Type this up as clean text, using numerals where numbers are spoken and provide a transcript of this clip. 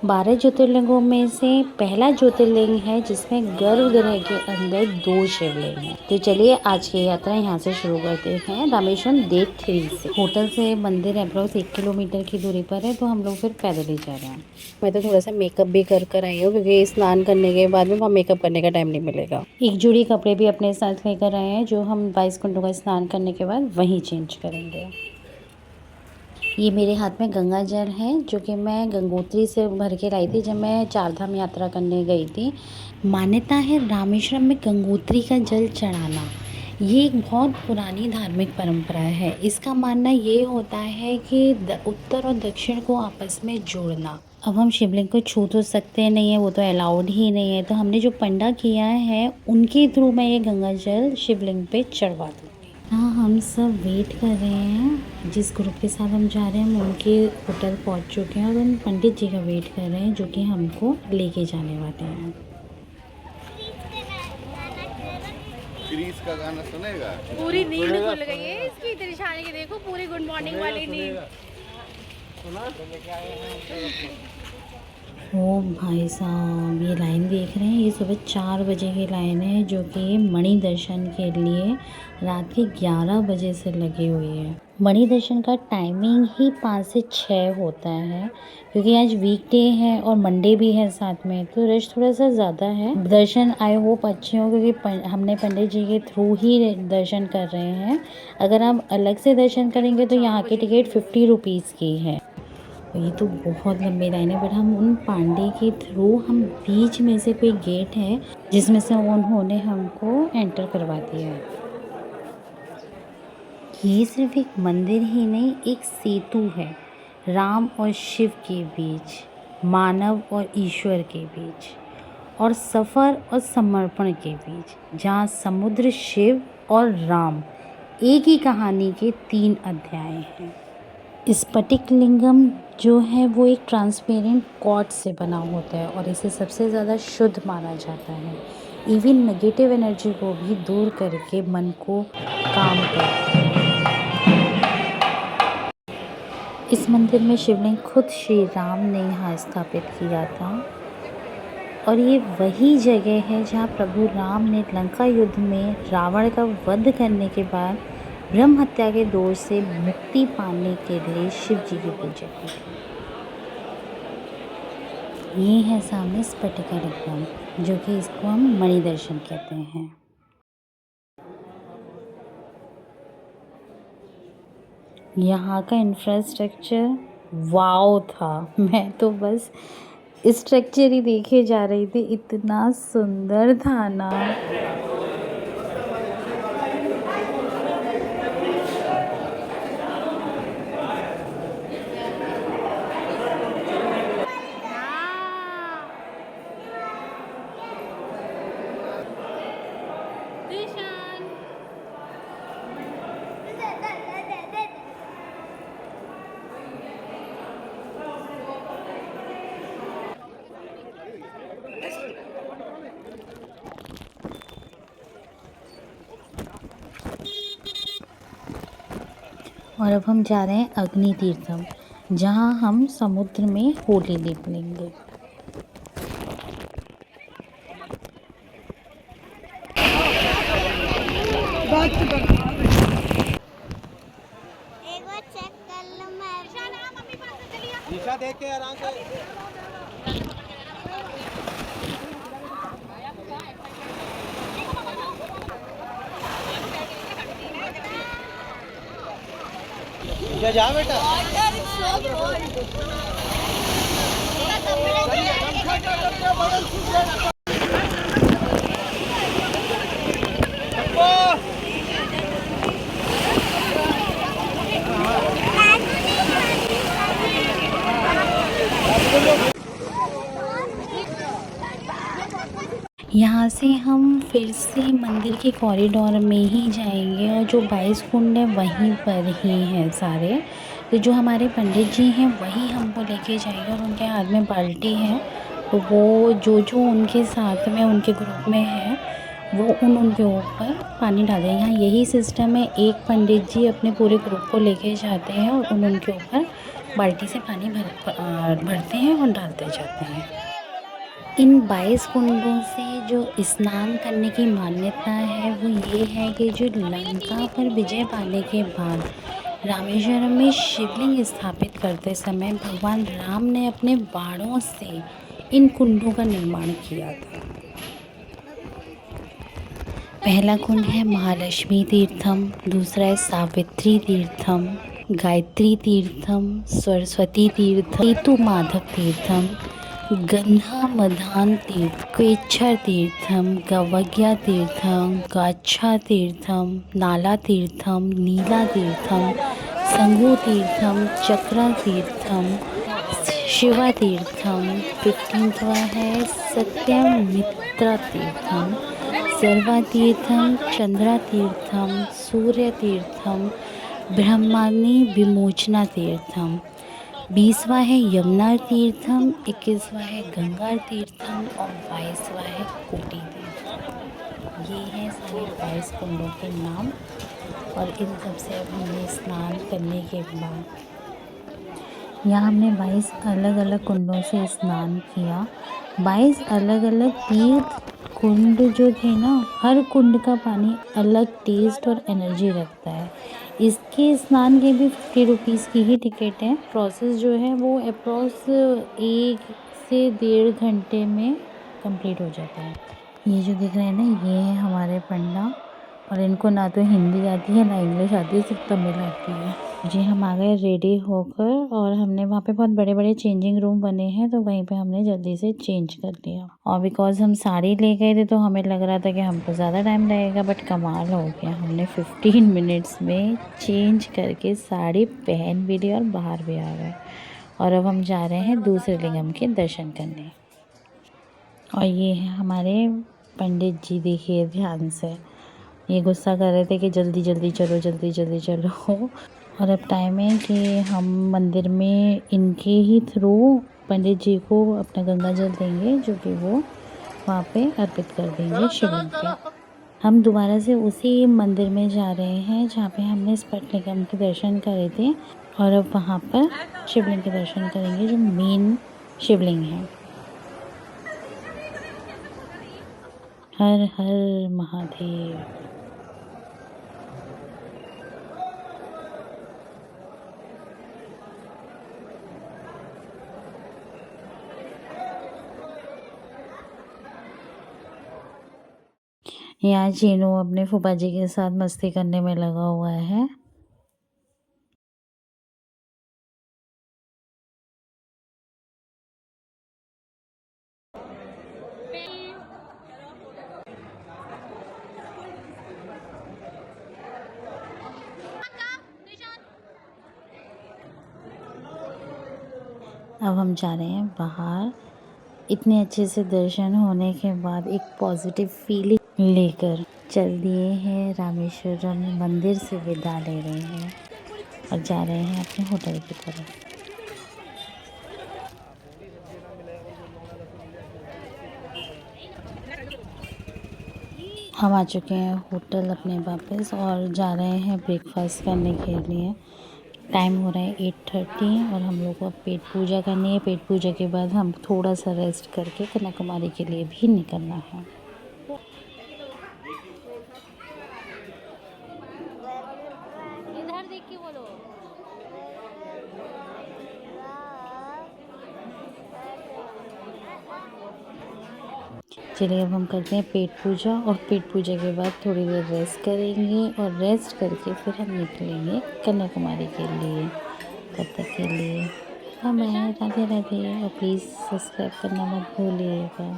12 ज्योतिर्लिंगों में से पहला ज्योतिर्लिंग है जिसमें गर्भगृह के अंदर 2 शिवलिंग हैं। तो चलिए आज की यात्रा यहाँ से शुरू करते हैं रामेश्वरम डे 3 से। होटल से मंदिर अप्रोक्स 1 किलोमीटर की दूरी पर है, तो हम लोग फिर पैदल ही जा रहे हैं। मैं तो थोड़ा सा मेकअप भी कर आई हूँ क्योंकि स्नान करने के बाद में वहाँ मेकअप करने का टाइम नहीं मिलेगा। एक जोड़ी कपड़े भी अपने साथ लेकर आए हैं जो हम 22 कुंडों का स्नान करने के बाद वहीं चेंज करेंगे। ये मेरे हाथ में गंगा जल है जो कि मैं गंगोत्री से भर के लाई थी जब मैं 4 धाम यात्रा करने गई थी। मान्यता है रामेश्वरम में गंगोत्री का जल चढ़ाना, ये एक बहुत पुरानी धार्मिक परंपरा है। इसका मानना ये होता है कि उत्तर और दक्षिण को आपस में जोड़ना। अब हम शिवलिंग को छू तो सकते नहीं है, वो तो अलाउड ही नहीं है, तो हमने जो पंडा किया है उनके थ्रू मैं ये गंगा जल शिवलिंग पे चढ़वा दूँ। हाँ, हम सब वेट कर रहे हैं। जिस ग्रुप के साथ हम जा रहे हैं हम उनके होटल पहुंच चुके हैं और उन पंडित जी का वेट कर रहे हैं जो कि हमको लेके जाने वाले हैं। क्रीज का गाना सुनेगा? पूरी नींद खुल गई है इसकी, त्रिशानी की देखो पूरी गुड मॉर्निंग वाली नींद। ओ भाई साहब, ये लाइन देख रहे हैं, ये सुबह 4 बजे की लाइन है जो कि मणि दर्शन के लिए रात के 11 बजे से लगी हुई है। मणि दर्शन का टाइमिंग ही 5 से 6 होता है क्योंकि आज वीकडे है और मंडे भी है साथ में, तो रश थोड़ा सा ज़्यादा है। दर्शन आई होप अच्छे हो क्योंकि हमने पंडित जी के थ्रू ही दर्शन कर रहे हैं। अगर आप अलग से दर्शन करेंगे तो यहाँ की टिकट 50 रुपीज़ की है। ये तो बहुत लंबी लाइन है, बट हम उन पांडे के थ्रू हम बीच में से कोई गेट है जिसमें से उन्होंने हमको एंटर करवा दिया है। ये सिर्फ एक मंदिर ही नहीं, एक सेतु है राम और शिव के बीच, मानव और ईश्वर के बीच, और सफ़र और समर्पण के बीच, जहाँ समुद्र, शिव और राम एक ही कहानी के 3 अध्याय हैं। स्फटिक लिंगम जो है वो एक ट्रांसपेरेंट क्वार्ट्ज से बना होता है और इसे सबसे ज़्यादा शुद्ध माना जाता है। इवन नेगेटिव एनर्जी को भी दूर करके मन को काम करता है। इस मंदिर में शिवलिंग खुद श्री राम ने यहाँ स्थापित किया था और ये वही जगह है जहाँ प्रभु राम ने लंका युद्ध में रावण का वध करने के बाद ब्रह्म हत्या के दोष से मुक्ति पाने के लिए शिव जी की पूजा की। ये है सामने स्फटिका लिंगम जो कि इसको हम मणि दर्शन कहते हैं। यहाँ का इंफ्रास्ट्रक्चर वाव था, मैं तो बस स्ट्रक्चर ही देखे जा रही थी, इतना सुंदर था ना। और अब हम जा रहे हैं अग्नि तीर्थम, जहाँ हम समुद्र में होली लेप लेंगे। ईशा देख के आराम से। ईशा जा बेटा। यहाँ से हम फिर से मंदिर के कॉरिडोर में ही जाएंगे और जो 22 कुंड है वहीं पर ही हैं सारे। तो जो हमारे पंडित जी हैं वही हमको लेके जाएंगे और उनके हाथ में बाल्टी है, तो वो जो उनके साथ में उनके ग्रुप में है वो उनके ऊपर पानी डाल देंगे। यहाँ यही सिस्टम है, एक पंडित जी अपने पूरे ग्रुप को लेके जाते हैं और उनके ऊपर बाल्टी से पानी भरते हैं और डालते जाते हैं। इन 22 कुंडों से जो स्नान करने की मान्यता है वो ये है कि जो लंका पर विजय पाने के बाद रामेश्वरम में शिवलिंग स्थापित करते समय भगवान राम ने अपने बाणों से इन कुंडों का निर्माण किया था। पहला कुंड है महालक्ष्मी तीर्थम, दूसरा है सावित्री तीर्थम, गायत्री तीर्थम, सरस्वती तीर्थम, केतु माधव तीर्थम, गंधा मधान तीर्थ, क्वेच्छा तीर्थम, गवज्ञा तीर्थम, गाच्छा तीर्थम, नाला तीर्थम, नीला तीर्थम, संगो तीर्थम, चक्रा तीर्थम, शिवा तीर्थम। 15वां है सत्यमित्रा तीर्थम, सर्वा तीर्थम, चंद्रा तीर्थम, सूर्य तीर्थम, ब्रह्मानी विमोचना तीर्थम। 20वां है यमुना तीर्थम, 21वां है गंगा तीर्थम और 22वां है कोटि तीर्थम। ये हैं सारे 22 कुंडों के नाम। और इन सब से अब हमने स्नान करने के बाद यहाँ हमने 22 अलग अलग कुंडों से स्नान किया। 22 अलग अलग तीर्थ कुंड जो थे ना, हर कुंड का पानी अलग टेस्ट और एनर्जी रखता है। इसके स्नान के भी 50 रुपीज़ की ही टिकट है। प्रोसेस जो है वो अप्रॉक्स 1 से 1.5 घंटे में कंप्लीट हो जाता है। ये जो दिख रहे हैं ना, ये है हमारे पंडा और इनको ना तो हिंदी आती है ना इंग्लिश आती है, सिर्फ तमिल आती है। जी हम आ गए रेडी होकर और हमने वहाँ पे बहुत बड़े बड़े चेंजिंग रूम बने हैं, तो वहीं पे हमने जल्दी से चेंज कर लिया। और बिकॉज़ हम साड़ी ले गए थे तो हमें लग रहा था कि हमको ज़्यादा टाइम लगेगा, बट कमाल हो गया, हमने 15 मिनट्स में चेंज करके साड़ी पहन भी ली और बाहर भी आ गए। और अब हम जा रहे हैं दूसरे लिंगम के दर्शन करने। और ये है हमारे पंडित जी, देखिए ध्यान से, ये गुस्सा कर रहे थे कि जल्दी जल्दी चलो, जल्दी जल्दी चलो। और अब टाइम है कि हम मंदिर में इनके ही थ्रू पंडित जी को अपना गंगा जल देंगे, जो कि वो वहाँ पे अर्पित कर देंगे शिवलिंग पे। हम दोबारा से उसी मंदिर में जा रहे हैं जहाँ पे हमने स्फटिकलिंगम के दर्शन करे थे, और अब वहाँ पर शिवलिंग के दर्शन करेंगे जो मेन शिवलिंग है। हर हर महादेव। यहाँ चीनू अपने फूफा जी के साथ मस्ती करने में लगा हुआ है। अब हम जा रहे हैं बाहर। इतने अच्छे से दर्शन होने के बाद एक पॉजिटिव फीलिंग लेकर चल दिए हैं रामेश्वरम मंदिर से विदा ले रहे हैं और जा रहे हैं अपने होटल की तरफ। हम आ चुके हैं होटल अपने वापस और जा रहे हैं ब्रेकफास्ट करने के लिए। टाइम हो रहा है 8:30 और हम लोग को अब पेट पूजा करनी है। पेट पूजा के बाद हम थोड़ा सा रेस्ट करके कन्याकुमारी के लिए भी निकलना है। इधर देख के बोलो। चलिए अब हम करते हैं पेट पूजा और पेट पूजा के बाद थोड़ी देर रेस्ट करेंगे और रेस्ट करके फिर हम निकलेंगे कन्याकुमारी के लिए। तब तक के लिए हमें राधे राधे और प्लीज़ सब्सक्राइब करना मत भूलिएगा।